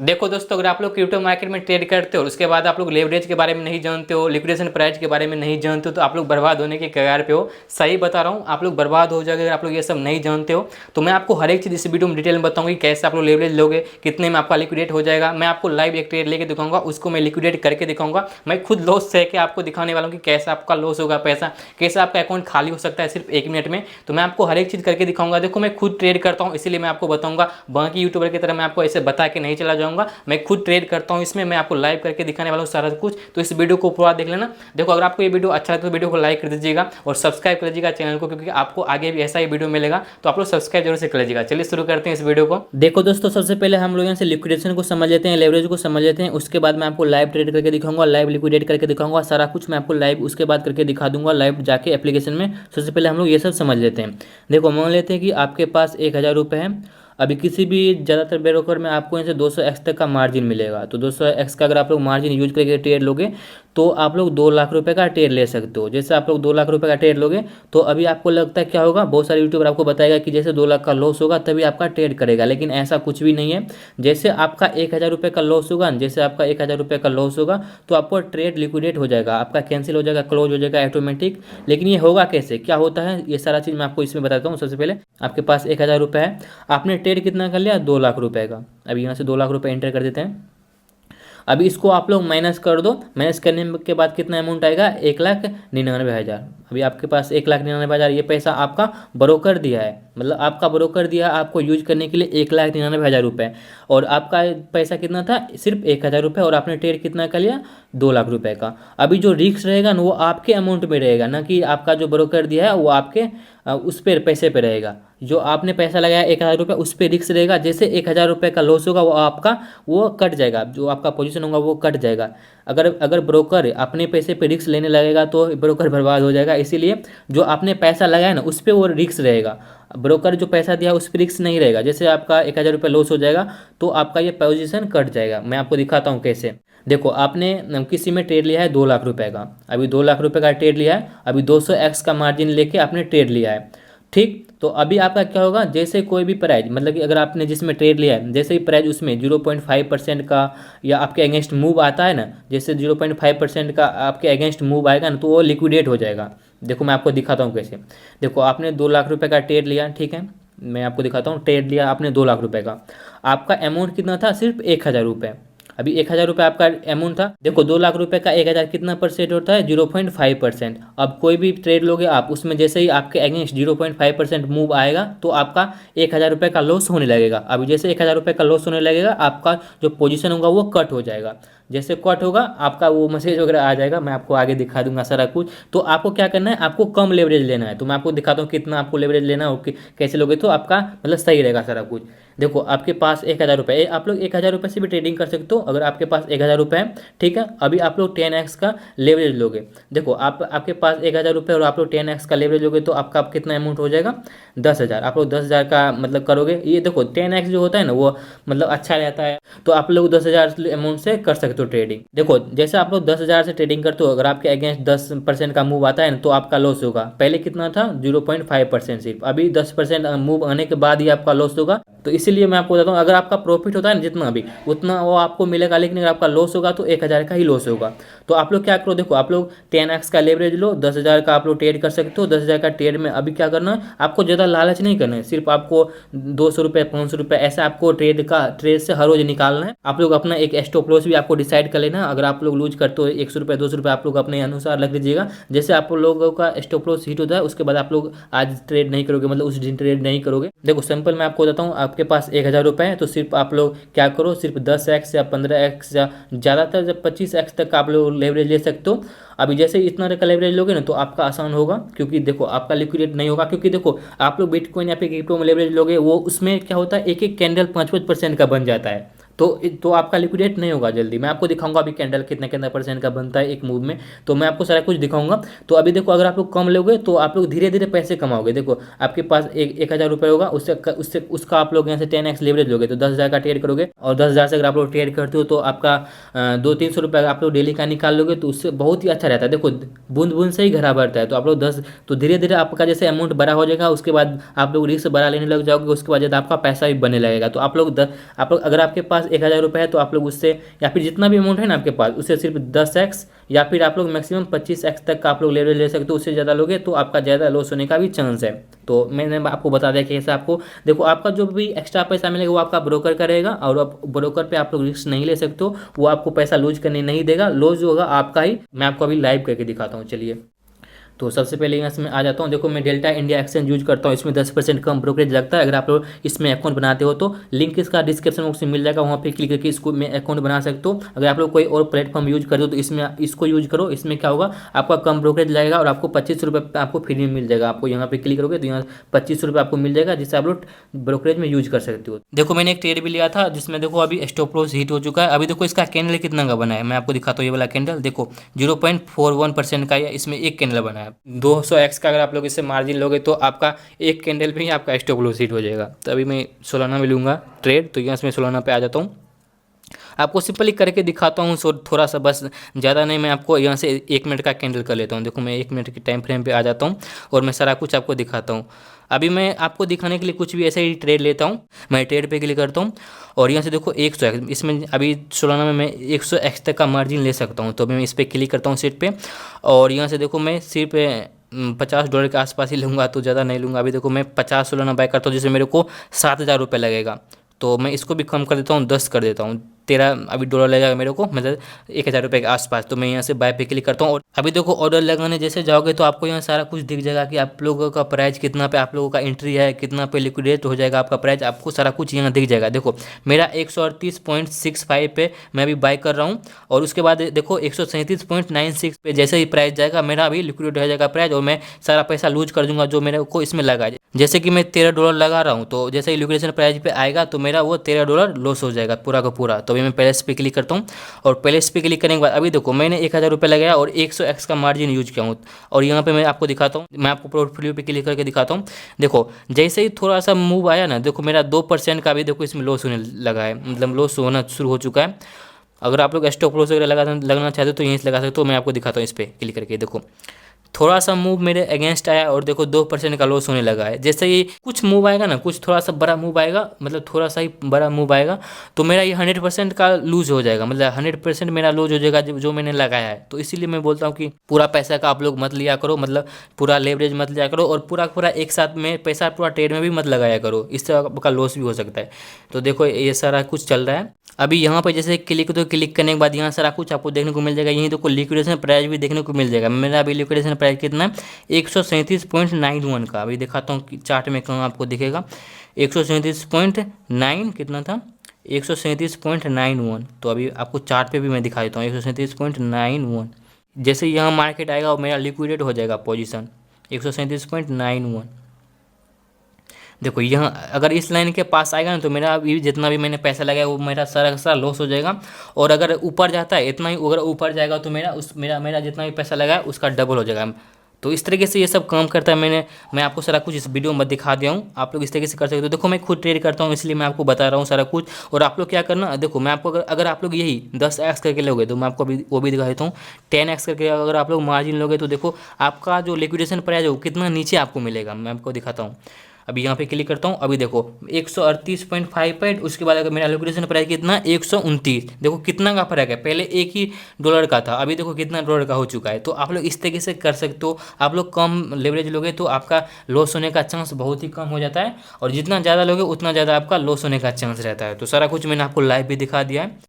देखो दोस्तों, अगर आप लोग क्रिप्टो मार्केट में ट्रेड करते हो, उसके बाद आप लोग लेवरेज के बारे में नहीं जानते हो, लिक्विडेशन प्राइस के बारे में नहीं जानते हो, तो आप लोग बर्बाद होने के कगार पे हो। सही बता रहा हूँ, आप लोग बर्बाद हो जाएंगे अगर आप लोग ये सब नहीं जानते हो। तो मैं आपको हर एक चीज़ इस वीडियो में डिटेल में बताऊंगी, कैसे आप लोग लेवरेज लोगे, कितने में आपका लिक्विडेट हो जाएगा। मैं आपको लाइव एक ट्रेड लेके दिखाऊंगा, उसको मैं लिक्विडेट करके दिखाऊंगा। मैं खुद लॉस सह के आपको दिखाने वाला हूँ कि कैसे आपका लॉस होगा पैसा, कैसे आपका अकाउंट खाली हो सकता है सिर्फ 1 मिनट में। तो मैं आपको हर एक चीज़ करके दिखाऊंगा। देखो, मैं खुद ट्रेड करता हूँ, इसीलिए मैं आपको बताऊंगा। बाकी यूट्यूबर की तरह मैं आपको ऐसे बता के नहीं चला जाऊंगा। मैं खुद ट्रेड करता हूँ, इसमें मैं आपको लाइव करके दिखाने वाला हूँ सारा कुछ। तो इस वीडियो को पूरा देख लेना। देखो, अगर आपको ये वीडियो अच्छा लगे तो वीडियो को लाइक कर दीजिएगा और सब्सक्राइब कर लीजिएगा चैनल को, क्योंकि आपको आगे भी ऐसा ही वीडियो मिलेगा। तो आप लोग सब्सक्राइब जरूर से कर लीजिएगा। चलिए शुरू करते हैं इस वीडियो को। देखो दोस्तों, सबसे पहले हम लोग यहाँ से लिक्विडेशन को समझ लेते हैं, लेवरेज को समझ लेते हैं। उसके बाद मैं आपको लाइव ट्रेड करके दिखाऊंगा, लाइव लिक्विडेट करके दिखाऊंगा, सारा कुछ मैं आपको लाइव उसके बाद करके दिखा दूंगा लाइव जाके एप्लीकेशन में। सबसे पहले हम लोग ये सब समझ लेते हैं। देखो, मान लेते हैं कि आपके पास 1,000 रुपये है। अभी किसी भी ज़्यादातर ब्रोकर में आपको यहाँ से 200x तक का मार्जिन मिलेगा। तो 200x का अगर आप लोग मार्जिन यूज करके ट्रेड लोगे तो आप लोग 2 लाख रुपए का ट्रेड ले सकते हो। जैसे आप लोग 2 लाख रुपए का ट्रेड लोगे तो अभी आपको लगता है क्या होगा, बहुत सारे यूट्यूबर आपको बताएगा कि जैसे 2 लाख का लॉस होगा तभी आपका ट्रेड करेगा, लेकिन ऐसा कुछ भी नहीं है। जैसे आपका 1,000 रुपये का लॉस होगा, जैसे आपका 1,000 रुपये का लॉस होगा तो आपको ट्रेड लिक्विडेट हो जाएगा, आपका कैंसिल हो जाएगा, क्लोज हो जाएगा ऑटोमेटिक। लेकिन ये होगा कैसे, क्या होता है, ये सारा चीज़ मैं आपको इसमें बताता हूँ। सबसे पहले आपके पास 1,000 रुपये है, आपने ट्रेड कितना कर लिया, 2 लाख रुपए का। अभी यहाँ से 2 लाख रुपए एंटर कर देते हैं। अभी इसको आप लोग माइनस कर दो, माइनस करने के बाद कितना अमाउंट आएगा, 1,99,000। अभी आपके पास 1,99,000 ये पैसा आपका ब्रोकर दिया है, मतलब आपका ब्रोकर दिया है आपको यूज करने के लिए 1,99,000 रुपये। और आपका पैसा कितना था, सिर्फ 1,000 रुपये, और आपने ट्रेड कितना कर लिया, 2 लाख रुपए का। अभी जो रिस्क रहेगा ना वो आपके अमाउंट में रहेगा, ना कि आपका जो ब्रोकर दिया है वो आपके उस पर पैसे पे रहेगा। जो आपने पैसा लगाया 1,000 रुपये उस पर रिस्क रहेगा। जैसे 1,000 रुपये का लॉस होगा वो आपका वो कट जाएगा, जो आपका पोजीशन होगा वो कट जाएगा। अगर अगर ब्रोकर अपने पैसे पे रिस्क लेने लगेगा तो ब्रोकर बर्बाद हो जाएगा। इसीलिए जो आपने पैसा लगाया ना उस पर वो रिस्क रहेगा, ब्रोकर जो पैसा दिया उस पर रिस्क नहीं रहेगा। जैसे आपका 1,000 रुपये लॉस हो जाएगा तो आपका ये पोजीशन कट जाएगा। मैं आपको दिखाता हूँ कैसे। देखो, आपने किसी में ट्रेड लिया है 2 लाख रुपए का, अभी 2 लाख रुपए का ट्रेड लिया है, अभी 200x का मार्जिन लेके आपने ट्रेड लिया है, ठीक। तो अभी आपका क्या होगा, जैसे कोई भी प्राइस, मतलब कि अगर आपने जिसमें ट्रेड लिया है जैसे ही प्राइस उसमें 0.5% का या आपके अगेंस्ट मूव आता है ना, जैसे 0.5% का आपके अगेंस्ट मूव आएगा ना तो वो लिक्विडेट हो जाएगा। देखो, मैं आपको दिखाता हूँ कैसे। देखो, आपने 2 लाख रुपए का ट्रेड लिया, ठीक है, मैं आपको दिखाता हूँ। ट्रेड लिया आपने 2 लाख रुपए का, आपका अमाउंट कितना था, सिर्फ 1,000 रुपये। अभी 1,000 रुपये आपका अमाउंट था। देखो, 2 लाख रुपए का 1,000 कितना परसेंट होता है, 0.5%। अब कोई भी ट्रेड लोगे आप, उसमें जैसे ही आपके अगेंस्ट 0.5% मूव आएगा तो आपका 1,000 रुपये का लॉस होने लगेगा। अभी जैसे 1,000 रुपये का लॉस होने लगेगा आपका जो पोजीशन होगा वो कट हो जाएगा। जैसे कट होगा आपका वो मैसेज वगैरह आ जाएगा, मैं आपको आगे दिखा दूंगा सारा कुछ। तो आपको क्या करना है, आपको कम लेवरेज लेना है। तो मैं आपको दिखाता हूँ कितना आपको लेवरेज लेना है और कैसे लोगे तो आपका मतलब सही रहेगा सारा कुछ। देखो, आपके पास 1,000 रुपये, आप लोग 1,000 रुपये से भी ट्रेडिंग कर सकते हो अगर आपके पास 1,000 रुपये है, ठीक है। अभी आप लोग 10x का लेवरेज लोगे। देखो, आपके पास 1,000 रुपये और आप लोग 10x का लेवरेज लोगे तो आपका कितना अमाउंट हो जाएगा, 10,000। आप लोग 10,000 का मतलब करोगे। ये देखो 10x जो होता है ना वो मतलब अच्छा रहता है, तो आप लोग 10,000 अमाउंट से कर सकते हो ट्रेडिंग। देखो, जैसे आप लोग 10,000 से ट्रेडिंग करते हो, अगर आपके अगेंस्ट 10% का मूव आता है ना तो आपका लॉस होगा। पहले कितना था, 0.5% सिर्फ, अभी 10% मूव आने के बाद ही आपका लॉस होगा। तो इसीलिए मैं आपको बताता हूँ, अगर आपका प्रॉफिट होता है ना जितना भी उतना वो आपको मिलेगा, लेकिन अगर आपका लॉस होगा तो 1,000 का ही लॉस होगा। तो आप लोग क्या करो, देखो आप लोग 10x का लेवरेज लो, 10,000 का आप लोग ट्रेड कर सकते हो। 10,000 का ट्रेड में अभी क्या करना है, आपको ज़्यादा लालच नहीं करना है, सिर्फ आपको 200 रुपये 500 रुपये ऐसा आपको ट्रेड से हर रोज निकालना है। आप लोग अपना एक स्टॉप लॉस भी आपको डिसाइड कर लेना है। अगर आप लोग लूज करते हो 100 रुपये 200 रुपये आप लोग अपने अनुसार रख लीजिएगा। जैसे आप लोगों का स्टॉप लॉस हिट होता है उसके बाद आप लोग आज ट्रेड नहीं करोगे, मतलब उस दिन ट्रेड नहीं करोगे। देखो सिंपल मैं आपको बताता हूँ, आपके पास 1,000 रुपये है तो सिर्फ आप लोग क्या करो, सिर्फ 10x या 15x या ज़्यादातर जब 25x तक आप लोग लेवरेज ले सकते हो। अभी जैसे इतना का लेवरेज लोगे ना तो आपका आसान होगा, क्योंकि देखो आपका लिक्विडेट नहीं होगा। क्योंकि देखो, आप लोग बिटकॉइन या फिर क्रिप्टो में लेवरेज लोगे, वो उसमें क्या होता है, एक एक कैंडल 5-5% का बन जाता है, तो आपका लिक्विडेट नहीं होगा जल्दी। मैं आपको दिखाऊंगा अभी कैंडल कितना कितना परसेंट का बनता है एक मूव में, तो मैं आपको सारा कुछ दिखाऊंगा। तो अभी देखो, अगर आप लोग कम लोगे तो आप लोग धीरे धीरे पैसे कमाओगे। देखो, आपके पास 1,000 रुपये होगा, उससे उसका आप लोग यहाँ से 10x लेवरेज लोगे तो 10,000 का ट्रेड करोगे। और 10,000 से अगर आप लोग ट्रेड करते हो तो आपका 200-300 रुपये आप लोग डेली का निकाल लोगे, तो उससे बहुत ही अच्छा रहता है। देखो, बूंद बूंद से ही घड़ा भरता है। तो आप लोग 10, तो धीरे धीरे आपका जैसे अमाउंट बड़ा हो जाएगा उसके बाद आप लोग रिस्क बड़ा लेने लग जाओगे, उसके बाद आपका पैसा भी बनने लगेगा। तो आप लोग अगर आपके पास 1000 रुपये है तो आप लोग उससे या फिर जितना भी अमाउंट है ना आपके पास उससे सिर्फ 10x या फिर आप लोग मैक्सिमम 25x तक का आप लोग लेवरेज ले सकते हो। उससे ज़्यादा लोगे तो आपका ज़्यादा लॉस होने का भी चांस है। तो मैंने आपको बता दिया कि ऐसा आपको देखो, आपका जो भी एक्स्ट्रा पैसा मिलेगा वो आपका ब्रोकर करेगा, और आप ब्रोकर पे आप लोग रिस्क नहीं ले सकते हो, वो आपको पैसा लूज करने नहीं देगा। लॉस जो होगा आपका ही। मैं आपको अभी लाइव करके दिखाता हूँ, चलिए। तो सबसे पहले यहाँ से मैं आ जाता हूँ। देखो मैं डेल्टा इंडिया एक्सचेंज यूज करता हूँ, इसमें 10% कम ब्रोकरेज लगता है। अगर आप लोग इसमें अकाउंट बनाते हो तो लिंक इसका डिस्क्रिप्शन बॉक्स में मिल जाएगा, वहाँ पे क्लिक करके इसको में अकाउंट बना सकते हो। अगर आप लोग कोई और प्लेटफॉर्म यूज करते हो तो इसमें इसको यूज करो। इसमें क्या होगा, आपका कम ब्रोकरेज लगेगा और आपको 25 रुपये आपको फ्री में मिल जाएगा। आपको यहाँ पे क्लिक करोगे तो यहाँ 25 रुपये आपको मिल जाएगा, जिससे आप लोग ब्रोकरेज में यूज कर सकते हो। देखो मैंने एक ट्रेड भी लिया था जिसमें देखो अभी स्टॉप लॉस हिट हो चुका है। अभी देखो इसका कैंडल कितना का बना है, मैं आपको दिखाता हूँ। ये वाला कैंडल देखो 0.41% का, इसमें एक कैंडल बना है। 200x का अगर आप लोग इससे मार्जिन लोगे तो आपका एक कैंडल पे ही आपका स्टॉप लॉस हिट हो जाएगा। तो अभी मैं सोलाना में लूँगा ट्रेड, तो यहाँ से मैं सोलाना पे आ जाता हूँ। आपको सिंपली करके दिखाता हूँ, सो थोड़ा सा बस, ज़्यादा नहीं। मैं आपको यहाँ से 1 मिनट का कैंडल कर लेता हूँ। देखो मैं 1 मिनट के टाइम फ्रेम पे आ जाता हूँ और मैं सारा कुछ आपको दिखाता हूँ। अभी मैं आपको दिखाने के लिए कुछ भी ऐसे ही ट्रेड लेता हूँ। मैं ट्रेड पे क्लिक करता हूँ और यहाँ से देखो 100x, इसमें अभी सोलाना में मैं 100x तक का मार्जिन ले सकता हूँ। तो अभी मैं इस पर क्लिक करता हूँ सीट पे, और यहाँ से देखो मैं सिर्फ $50 के आसपास ही लूँगा, तो ज़्यादा नहीं लूँगा। अभी देखो मैं 50 सोलाना बाय करता हूँ, जिससे मेरे को 7000 रुपये लगेगा। तो मैं इसको भी कम कर देता हूँ, 10 कर देता हूँ। 13 अभी डॉलर लगेगा मेरे को, मतलब 1000 रुपये के आसपास। तो मैं यहाँ से बाय पे क्लिक करता हूँ और अभी देखो ऑर्डर लगाने जैसे जाओगे तो आपको यहाँ सारा कुछ दिख जाएगा कि आप लोगों का प्राइस कितना पे आप लोगों का एंट्री है, कितना पे लिक्विडेट हो जाएगा आपका प्राइस, आपको सारा कुछ यहाँ दिख जाएगा। देखो मेरा 138.65 पे मैं अभी बाय कर रहा हूँ, और उसके बाद देखो 137.96 पे जैसे ही प्राइस जाएगा मेरा अभी लिक्विडेट हो जाएगा प्राइस, और मैं सारा पैसा लूज कर दूंगा जो मेरे को इसमें लगा है। जैसे कि मैं $13 लगा रहा हूँ, तो जैसे ही लिक्विडेशन प्राइस पे आएगा तो मेरा वो $13 लॉस हो जाएगा पूरा का पूरा। तो अभी मैं प्लेस पे क्लिक करता हूँ, और प्लेस पे क्लिक करने के बाद अभी देखो मैंने 1000 रुपये लगाया और 100x का मार्जिन यूज किया हूँ। और यहाँ पे मैं आपको दिखाता हूँ, मैं आपको पोर्टफोलियो पे क्लिक करके दिखाता हूँ। देखो जैसे ही थोड़ा सा मूव आया ना, देखो मेरा 2% का भी देखो इसमें लॉस होने लगा है, मतलब लॉस होना शुरू हो चुका है। अगर आप लोग स्टॉप लॉस वगैरह लगना चाहते हो तो यहीं से लगा सकते हो। मैं आपको दिखाता हूँ इस पर क्लिक करके। देखो थोड़ा सा मूव मेरे अगेंस्ट आया और देखो 2% का लॉस होने लगा है। जैसे ही कुछ मूव आएगा ना, कुछ थोड़ा सा बड़ा मूव आएगा, मतलब थोड़ा सा ही बड़ा मूव आएगा, तो मेरा ये 100% का लूज हो जाएगा, मतलब 100% मेरा लूज हो जाएगा जो मैंने लगाया है। तो इसीलिए मैं बोलता हूँ कि पूरा पैसा का आप लोग मत लिया करो, मतलब पूरा लेवरेज मत लिया करो, और पूरा एक साथ में पैसा पूरा ट्रेड में भी मत लगाया करो, इससे आपका लॉस भी हो सकता है। तो देखो ये सारा कुछ चल रहा है। अभी यहाँ पर जैसे क्लिक तो क्लिक करने के बाद यहाँ सारा कुछ आपको देखने को मिल जाएगा। यहीं देखो लिक्विडेशन प्राइस भी देखने को मिल जाएगा। मेरा अभी लिक्विडेशन प्राइस कितना है, 137.91 का। अभी दिखाता हूँ कि चार्ट में कहाँ आपको दिखेगा 137.9 कितना था, 137.91। तो अभी आपको चार्ट पे भी मैं दिखा देता हूँ 137.91। जैसे यहाँ मार्केट आएगा और मेरा लिक्विडेट हो जाएगा पोजीशन 137.91। देखो यहाँ अगर इस लाइन के पास आएगा ना तो मेरा अभी जितना भी मैंने पैसा लगाया वो मेरा सारा का सारा लॉस हो जाएगा। और अगर ऊपर जाता है इतना ही, अगर ऊपर जाएगा तो मेरा जितना भी पैसा लगाया उसका डबल हो जाएगा। तो इस तरीके से ये सब काम करता है। मैं आपको सारा कुछ इस वीडियो में दिखा दिया हूँ, आप लोग इस तरीके से कर सकते हो। देखो मैं खुद ट्रेड करता हूँ इसलिए मैं आपको बता रहा हूँ सारा कुछ। और आप लोग क्या करना, देखो मैं आपको अगर आप लोग यही 10x करके लोगे तो मैं आपको अभी वो भी दिखा देता हूँ। 10x करके अगर आप लोग मार्जिन लोगे तो देखो आपका जो लिक्विडेशन प्राइस है वो कितना नीचे आपको मिलेगा। मैं आपको दिखाता हूँ, अभी यहाँ पे क्लिक करता हूँ। अभी देखो 138.58, उसके बाद अगर मेरा लिक्विडेशन प्राइस कितना 129। देखो कितना का फर्क है, पहले $1 का था, अभी देखो कितना डॉलर का हो चुका है। तो आप लोग इस तरीके से कर सकते हो। आप लोग कम लेवरेज लोगे तो आपका लॉस होने का चांस बहुत ही कम हो जाता है, और जितना ज़्यादा लोगे उतना ज़्यादा आपका लॉस होने का चांस रहता है। तो सारा कुछ मैंने आपको लाइव भी दिखा दिया है।